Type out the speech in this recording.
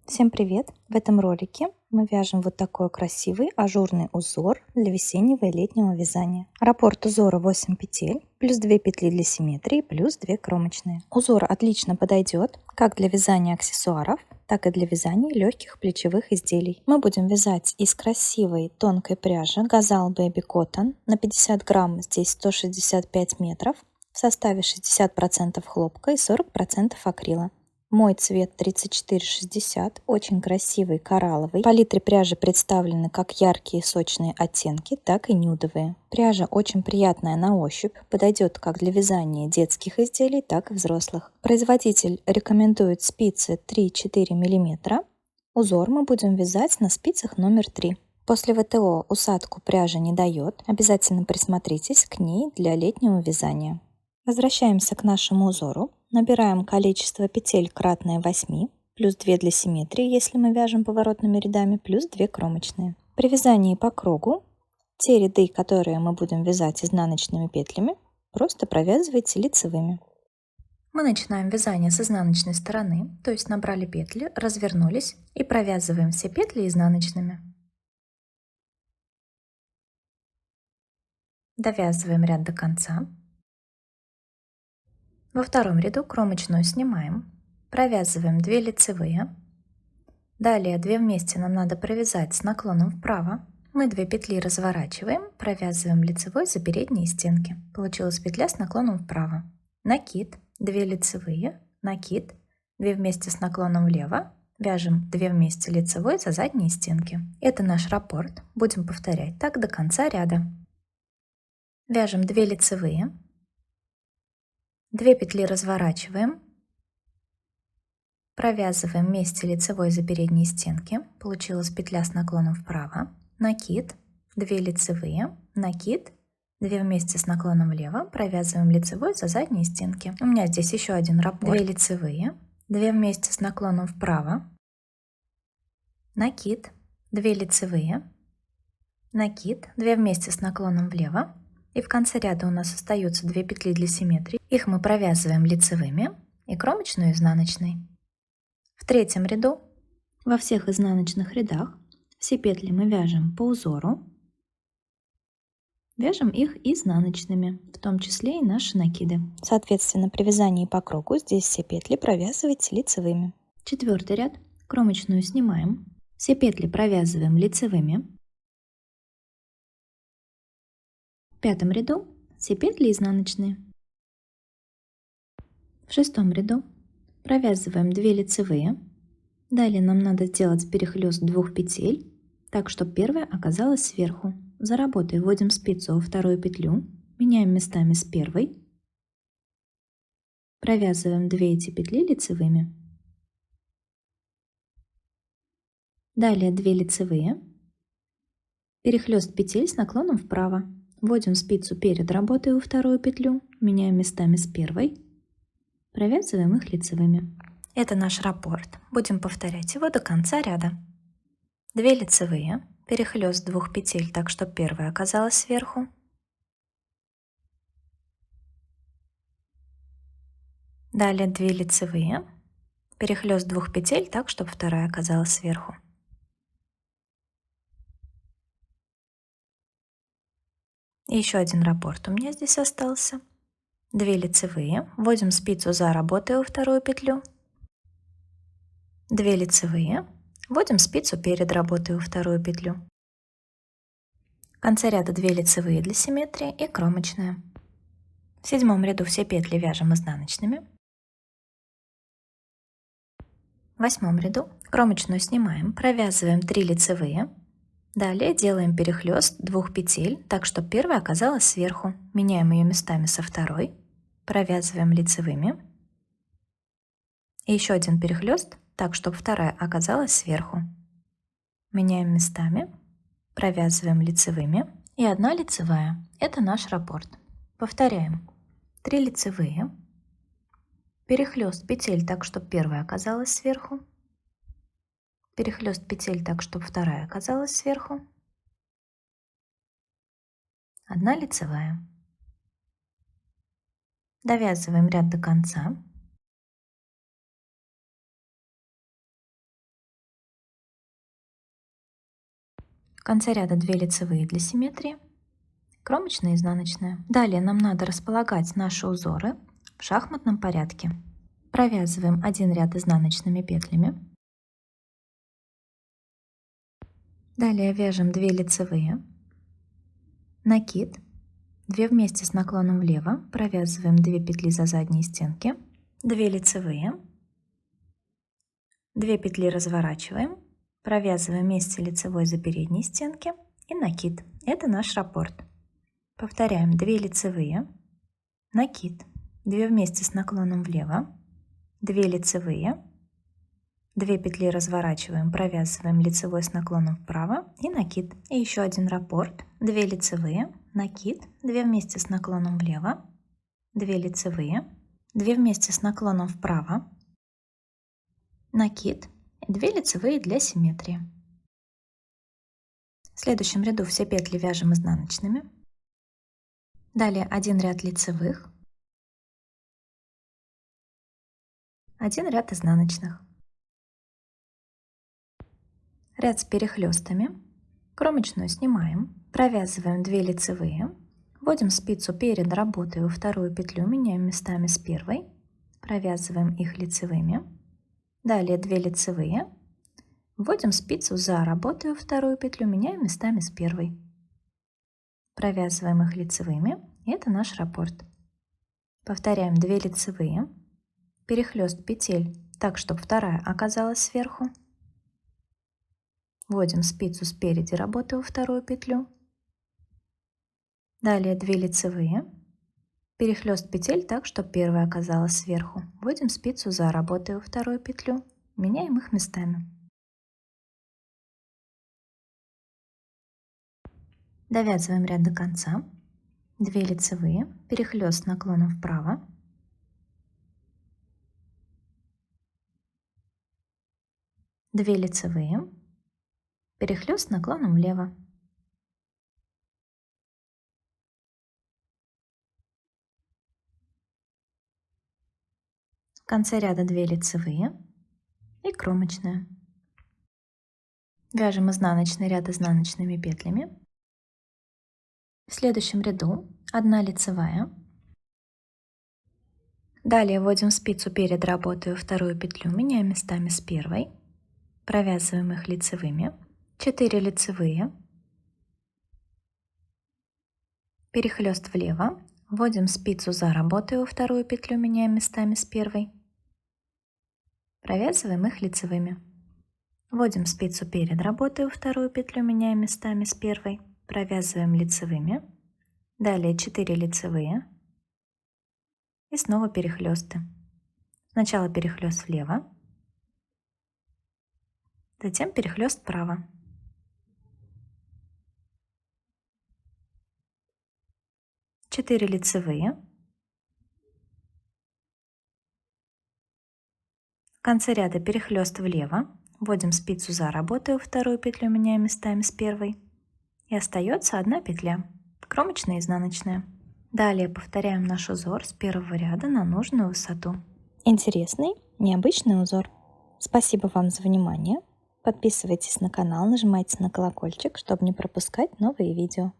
Всем привет! В этом ролике мы вяжем вот такой красивый ажурный узор для весеннего и летнего вязания. Раппорт узора 8 петель, плюс 2 петли для симметрии, плюс 2 кромочные. Узор отлично подойдет как для вязания аксессуаров, так и для вязания легких плечевых изделий. Мы будем вязать из красивой тонкой пряжи Gazal Baby Cotton на 50 грамм, здесь 165 метров, в составе 60% хлопка и 40% акрила. Мой цвет 3460, очень красивый коралловый. В палитре пряжи представлены как яркие сочные оттенки, так и нюдовые. Пряжа очень приятная на ощупь, подойдет как для вязания детских изделий, так и взрослых. Производитель рекомендует спицы 3-4 мм. Узор мы будем вязать на спицах номер 3. После ВТО усадку пряжи не дает, обязательно присмотритесь к ней для летнего вязания. Возвращаемся к нашему узору. Набираем количество петель кратное 8, плюс 2 для симметрии, если мы вяжем поворотными рядами, плюс 2 кромочные. При вязании по кругу те ряды, которые мы будем вязать изнаночными петлями, просто провязывайте лицевыми. Мы начинаем вязание с изнаночной стороны, то есть набрали петли, развернулись и провязываем все петли изнаночными. Довязываем ряд до конца. Во втором ряду кромочную снимаем, провязываем 2 лицевые. Далее 2 вместе нам надо провязать с наклоном вправо. Мы 2 петли разворачиваем, провязываем лицевой за передние стенки. Получилась петля с наклоном вправо. Накид, 2 лицевые, накид, 2 вместе с наклоном влево. Вяжем 2 вместе лицевой за задние стенки. Это наш раппорт. Будем повторять так до конца ряда. Вяжем 2 лицевые. 2 петли разворачиваем, провязываем вместе лицевой за передние стенки, получилась петля с наклоном вправо, накид, 2 лицевые, накид, 2 вместе с наклоном влево, провязываем лицевой за задние стенки. У меня здесь еще один раппорт. 2 лицевые, 2 вместе с наклоном вправо, накид, 2 лицевые, накид, 2 вместе с наклоном влево. И в конце ряда у нас остаются 2 петли для симметрии. Их мы провязываем лицевыми и кромочную изнаночной. В третьем ряду во всех изнаночных рядах все петли мы вяжем по узору. Вяжем их изнаночными, в том числе и наши накиды. Соответственно, при вязании по кругу здесь все петли провязывайте лицевыми. Четвертый ряд. Кромочную снимаем. Все петли провязываем лицевыми. В пятом ряду все петли изнаночные. В шестом ряду провязываем 2 лицевые. Далее нам надо сделать перехлёст 2 петель, так чтобы первая оказалась сверху. За работой вводим спицу во вторую петлю, меняем местами с первой. Провязываем 2 эти петли лицевыми. Далее 2 лицевые. Перехлёст петель с наклоном вправо. Вводим спицу перед работой во вторую петлю, меняем местами с первой. Провязываем их лицевыми. Это наш раппорт. Будем повторять его до конца ряда. 2 лицевые, перехлёст 2 петель так, чтобы первая оказалась сверху. Далее 2 лицевые, перехлёст 2 петель так, чтобы вторая оказалась сверху. И еще один раппорт у меня здесь остался. 2 лицевые, вводим спицу за работой во вторую петлю. 2 лицевые, вводим спицу перед работой во вторую петлю. В конце ряда 2 лицевые для симметрии и кромочная. В седьмом ряду все петли вяжем изнаночными. В восьмом ряду кромочную снимаем, провязываем 3 лицевые. Далее делаем перехлёст 2 петель, так чтобы первая оказалась сверху. Меняем ее местами со второй. Провязываем лицевыми. И еще один перехлёст, так чтобы вторая оказалась сверху. Меняем местами. Провязываем лицевыми. И 1 лицевая. Это наш раппорт. Повторяем. 3 лицевые. Перехлёст петель так, чтобы первая оказалась сверху. Перехлёст петель так, чтобы вторая оказалась сверху. 1 лицевая. Довязываем ряд до конца. В конце ряда 2 лицевые для симметрии, кромочная и изнаночная. Далее нам надо располагать наши узоры в шахматном порядке. Провязываем один ряд изнаночными петлями. Далее вяжем 2 лицевые, накид, 2 вместе с наклоном влево, провязываем 2 петли за задние стенки, 2 лицевые, 2 петли разворачиваем, провязываем вместе лицевой за передние стенки и накид. Это наш раппорт. Повторяем 2 лицевые, накид, 2 вместе с наклоном влево, 2 лицевые, 2 петли разворачиваем, провязываем лицевой с наклоном вправо и накид. И еще один раппорт, 2 лицевые, накид, 2 вместе с наклоном влево, 2 лицевые, 2 вместе с наклоном вправо, накид, 2 лицевые для симметрии. В следующем ряду все петли вяжем изнаночными. Далее один ряд лицевых, один ряд изнаночных. Ряд с перехлестами, кромочную снимаем, провязываем 2 лицевые, вводим спицу перед работой во вторую петлю, меняем местами с первой, провязываем их лицевыми, далее 2 лицевые, вводим спицу за работой во вторую петлю, меняем местами с первой, провязываем их лицевыми, и это наш раппорт. Повторяем 2 лицевые, перехлест петель так, чтобы вторая оказалась сверху. Вводим спицу спереди работы во вторую петлю. Далее 2 лицевые, перехлест петель так, чтобы первая оказалась сверху. Вводим спицу за работой во вторую петлю, меняем их местами. Довязываем ряд до конца. 2 лицевые, перехлест с наклоном вправо. 2 лицевые, перехлест с наклоном влево. В конце ряда 2 лицевые и кромочная. Вяжем изнаночный ряд изнаночными петлями. В следующем ряду 1 лицевая. Далее вводим спицу перед работой во вторую петлю, меняем местами с первой, провязываем их лицевыми, 4 лицевые, перехлест влево, вводим спицу за работой во вторую петлю, меняем местами с первой, провязываем их лицевыми, вводим спицу перед работой во вторую петлю, меняем местами с первой, провязываем лицевыми, далее 4 лицевые и снова перехлесты. Сначала перехлест влево, затем перехлест вправо. Четыре лицевые. В конце ряда перехлест влево, вводим спицу за работой во вторую петлю, меняем местами с первой. И остается 1 петля, кромочная и изнаночная. Далее повторяем наш узор с первого ряда на нужную высоту. Интересный, необычный узор. Спасибо вам за внимание. Подписывайтесь на канал, нажимайте на колокольчик, чтобы не пропускать новые видео.